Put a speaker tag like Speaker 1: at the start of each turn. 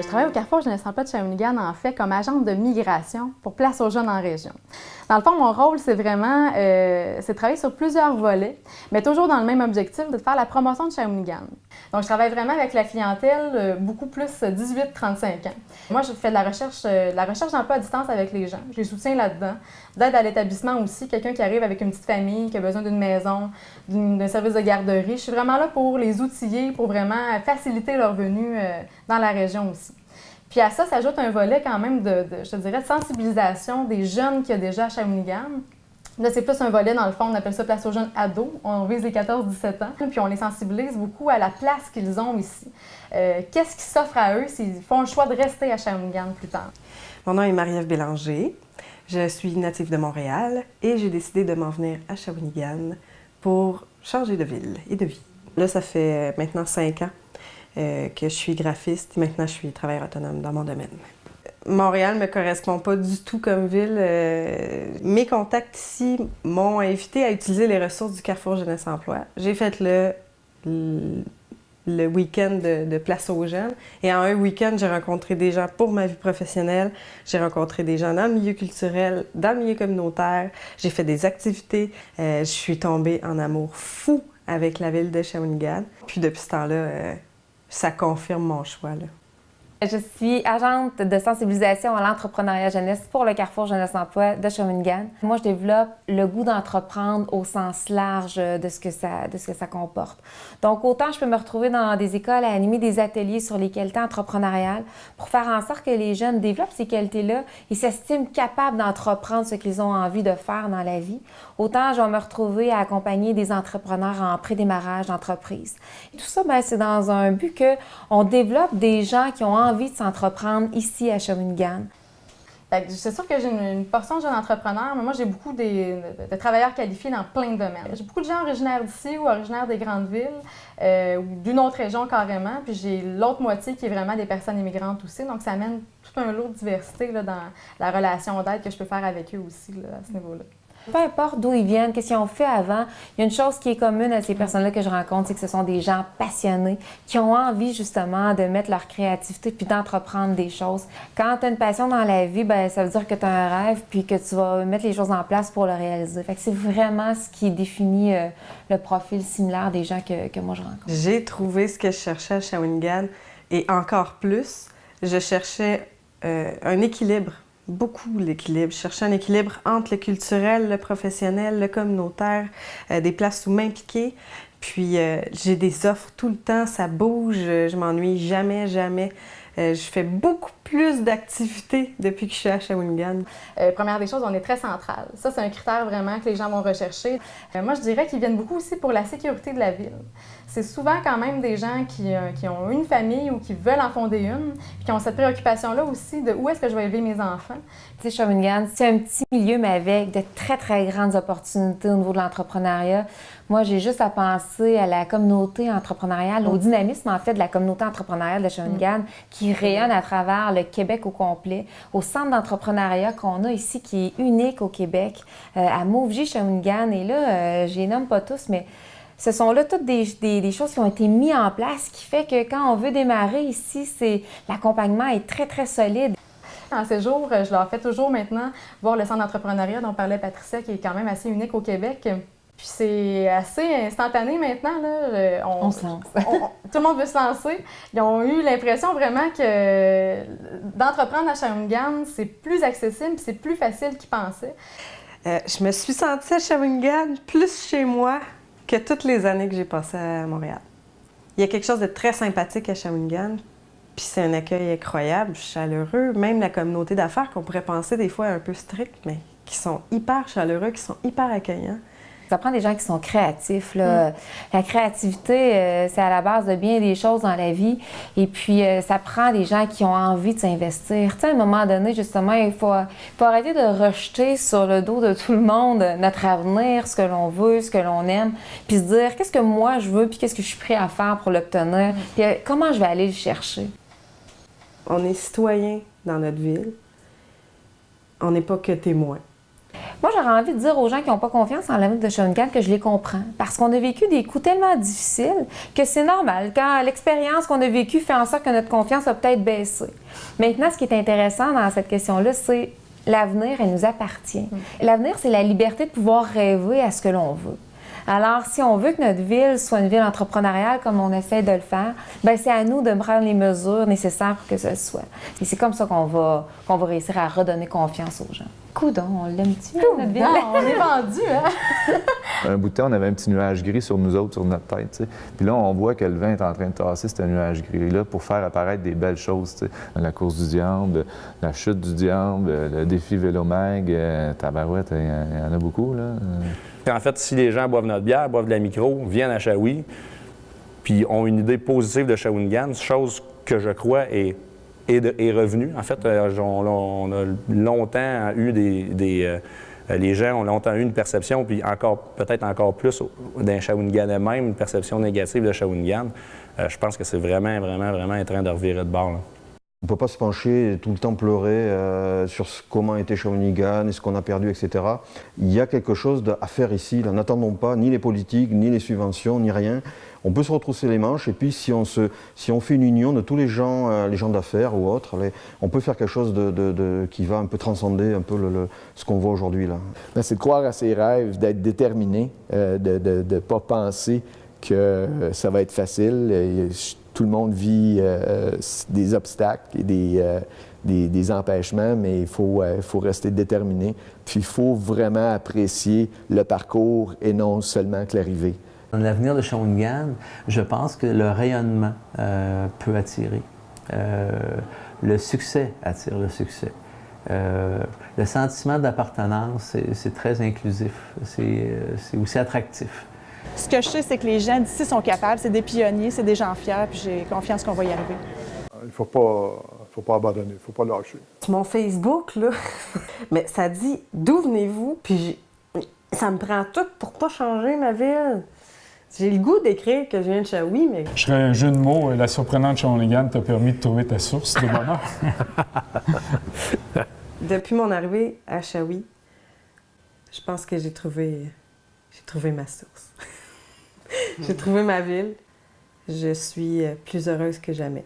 Speaker 1: Je travaille au Carrefour Jeunesse Emploi de Shawinigan, en fait, comme agente de migration pour Place aux jeunes en région. Dans le fond, mon rôle, c'est vraiment c'est de travailler sur plusieurs volets, mais toujours dans le même objectif, de faire la promotion de Shawinigan. Donc, je travaille vraiment avec la clientèle beaucoup plus 18-35 ans. Moi, je fais de la recherche d'emploi à distance avec les gens. Je les soutiens là-dedans. D'aide à l'établissement aussi, quelqu'un qui arrive avec une petite famille, qui a besoin d'une maison, d'un service de garderie. Je suis vraiment là pour les outiller, pour vraiment faciliter leur venue dans la région aussi. Puis à ça s'ajoute un volet quand même je te dirais, de sensibilisation des jeunes qu'il y a déjà à Shawinigan. Là, c'est plus un volet, dans le fond, on appelle ça Place aux jeunes ados. On vise les 14-17 ans, puis on les sensibilise beaucoup à la place qu'ils ont ici. Qu'est-ce qui s'offre à eux s'ils font le choix de rester à Shawinigan plus tard?
Speaker 2: Mon nom est Marie-Ève Bélanger. Je suis native de Montréal et j'ai décidé de m'en venir à Shawinigan pour changer de ville et de vie. Là, ça fait maintenant 5 ans que je suis graphiste et maintenant je suis travailleur autonome dans mon domaine. Montréal ne me correspond pas du tout comme ville. Mes contacts ici m'ont invité à utiliser les ressources du Carrefour Jeunesse Emploi. J'ai fait le week-end de Place aux jeunes. Et en un week-end, j'ai rencontré des gens pour ma vie professionnelle. J'ai rencontré des gens dans le milieu culturel, dans le milieu communautaire. J'ai fait des activités. Je suis tombée en amour fou avec la ville de Shawinigan. Puis depuis ce temps-là, ça confirme mon choix, là.
Speaker 3: Je suis agente de sensibilisation à l'entrepreneuriat jeunesse pour le Carrefour Jeunesse Emploi de Shawinigan. Moi, je développe le goût d'entreprendre au sens large de ce que ça comporte. Donc, autant je peux me retrouver dans des écoles à animer des ateliers sur les qualités entrepreneuriales pour faire en sorte que les jeunes développent ces qualités-là et s'estiment capables d'entreprendre ce qu'ils ont envie de faire dans la vie. Autant je vais me retrouver à accompagner des entrepreneurs en prédémarrage d'entreprise. Tout ça, c'est dans un but qu'on développe des gens qui ont envie de s'entreprendre ici à Shawinigan.
Speaker 1: C'est sûr que j'ai une portion de jeunes entrepreneurs, mais moi, j'ai beaucoup de travailleurs qualifiés dans plein de domaines. J'ai beaucoup de gens originaires d'ici ou originaires des grandes villes, ou d'une autre région carrément, puis j'ai l'autre moitié qui est vraiment des personnes immigrantes aussi. Donc, ça amène tout un lot de diversité là, dans la relation d'aide que je peux faire avec eux aussi là, à ce niveau-là.
Speaker 3: Peu importe d'où ils viennent, qu'est-ce qu'ils ont fait avant, il y a une chose qui est commune à ces personnes-là que je rencontre, c'est que ce sont des gens passionnés qui ont envie justement de mettre leur créativité puis d'entreprendre des choses. Quand tu as une passion dans la vie, ça veut dire que tu as un rêve puis que tu vas mettre les choses en place pour le réaliser. Fait que c'est vraiment ce qui définit le profil similaire des gens que moi je rencontre.
Speaker 2: J'ai trouvé ce que je cherchais à Shawinigan et encore plus, je cherchais un équilibre. Beaucoup l'équilibre. Je cherchais un équilibre entre le culturel, le professionnel, le communautaire, des places où m'impliquer. Puis j'ai des offres tout le temps, ça bouge, je m'ennuie jamais. Je fais beaucoup plus d'activités depuis que je suis à Shawinigan.
Speaker 1: Première des choses, on est très central. Ça, c'est un critère vraiment que les gens vont rechercher. Moi, je dirais qu'ils viennent beaucoup aussi pour la sécurité de la ville. C'est souvent quand même des gens qui ont une famille ou qui veulent en fonder une, puis qui ont cette préoccupation-là aussi de où est-ce que je vais élever mes enfants.
Speaker 3: Tu sais, Shawinigan, c'est un petit milieu, mais avec de très, très grandes opportunités au niveau de l'entrepreneuriat. Moi, j'ai juste à penser à la communauté entrepreneuriale, au dynamisme, en fait, de la communauté entrepreneuriale de Shawinigan qui rayonne à travers le Québec au complet, au centre d'entrepreneuriat qu'on a ici, qui est unique au Québec, à Mauvji, Shawinigan. Et là, je les nomme pas tous, mais ce sont là toutes des choses qui ont été mises en place, qui fait que quand on veut démarrer ici, l'accompagnement est très, très solide.
Speaker 1: En séjour, je leur fais toujours maintenant voir le centre d'entrepreneuriat dont parlait Patricia, qui est quand même assez unique au Québec. Puis c'est assez instantané maintenant. Là.
Speaker 3: On se lance.
Speaker 1: Tout le monde veut se lancer. Ils ont eu l'impression vraiment que d'entreprendre à Shawinigan, c'est plus accessible, c'est plus facile qu'ils pensaient.
Speaker 2: Je me suis sentie à Shawinigan plus chez moi que toutes les années que j'ai passées à Montréal. Il y a quelque chose de très sympathique à Shawinigan, puis c'est un accueil incroyable, chaleureux. Même la communauté d'affaires qu'on pourrait penser des fois un peu stricte, mais qui sont hyper chaleureux, qui sont hyper accueillants.
Speaker 3: Ça prend des gens qui sont créatifs, là. La créativité, c'est à la base de bien des choses dans la vie. Et puis, ça prend des gens qui ont envie de s'investir. Tu sais, à un moment donné, justement, il faut arrêter de rejeter sur le dos de tout le monde notre avenir, ce que l'on veut, ce que l'on aime, puis se dire qu'est-ce que moi je veux, puis qu'est-ce que je suis prêt à faire pour l'obtenir, puis comment je vais aller le chercher.
Speaker 2: On est citoyen dans notre ville. On n'est pas que témoin.
Speaker 3: Moi, j'aurais envie de dire aux gens qui n'ont pas confiance en la ville de Shawinigan que je les comprends. Parce qu'on a vécu des coups tellement difficiles que c'est normal. Quand l'expérience qu'on a vécue fait en sorte que notre confiance a peut-être baissé. Maintenant, ce qui est intéressant dans cette question-là, c'est l'avenir, elle nous appartient. L'avenir, c'est la liberté de pouvoir rêver à ce que l'on veut. Alors, si on veut que notre ville soit une ville entrepreneuriale comme on essaie de le faire, bien, c'est à nous de prendre les mesures nécessaires pour que ce soit. Et c'est comme ça qu'on va réussir à redonner confiance aux gens. Coudon, on l'aime-tu, notre ville?
Speaker 1: Non, on est vendu, hein?
Speaker 4: Un bout de temps, on avait un petit nuage gris sur nous autres, sur notre tête, tu sais. Puis là, on voit que le vent est en train de tasser ce nuage gris-là pour faire apparaître des belles choses, tu sais. La course du diable, la chute du diable, le défi Vélomag, tabarouette, il y en a beaucoup, là.
Speaker 5: En fait, si les gens boivent notre bière, boivent de la micro, viennent à Shawi, puis ont une idée positive de Shawinigan, chose que je crois est revenue. En fait, on a longtemps eu les gens ont longtemps eu une perception, puis peut-être encore plus d'un Shawiniganais même, une perception négative de Shawinigan. Je pense que c'est vraiment en train de revirer de bord, là.
Speaker 6: On ne peut pas se pencher et tout le temps pleurer sur comment était Shawinigan et ce qu'on a perdu, etc. Il y a quelque chose à faire ici. Là, n'attendons pas ni les politiques, ni les subventions, ni rien. On peut se retrousser les manches et puis si on fait une union de tous les gens d'affaires ou autres, on peut faire quelque chose qui va un peu transcender un peu ce qu'on voit aujourd'hui là.
Speaker 7: C'est de croire à ses rêves, d'être déterminé, de ne pas penser que ça va être facile. Tout le monde vit des obstacles et des empêchements, mais il faut rester déterminé. Puis il faut vraiment apprécier le parcours et non seulement que l'arrivée.
Speaker 8: Dans l'avenir de Shawinigan, je pense que le rayonnement peut attirer. Le succès attire le succès. Le sentiment d'appartenance, c'est très inclusif. C'est aussi attractif.
Speaker 9: Ce que je sais, c'est que les gens d'ici sont capables, c'est des pionniers, c'est des gens fiers, puis j'ai confiance qu'on va y arriver.
Speaker 10: Il ne faut pas abandonner, il ne faut pas lâcher.
Speaker 2: Sur mon Facebook, là, mais ça dit « D'où venez-vous? » Puis ça me prend tout pour pas changer ma ville. J'ai le goût d'écrire que je viens de Shawi, mais...
Speaker 11: Je serais un jeu de mots, la surprenante Shawinigan t'a permis de trouver ta source de bonheur.
Speaker 2: Depuis mon arrivée à Shawi, je pense que j'ai trouvé ma source. J'ai trouvé ma ville. Je suis plus heureuse que jamais.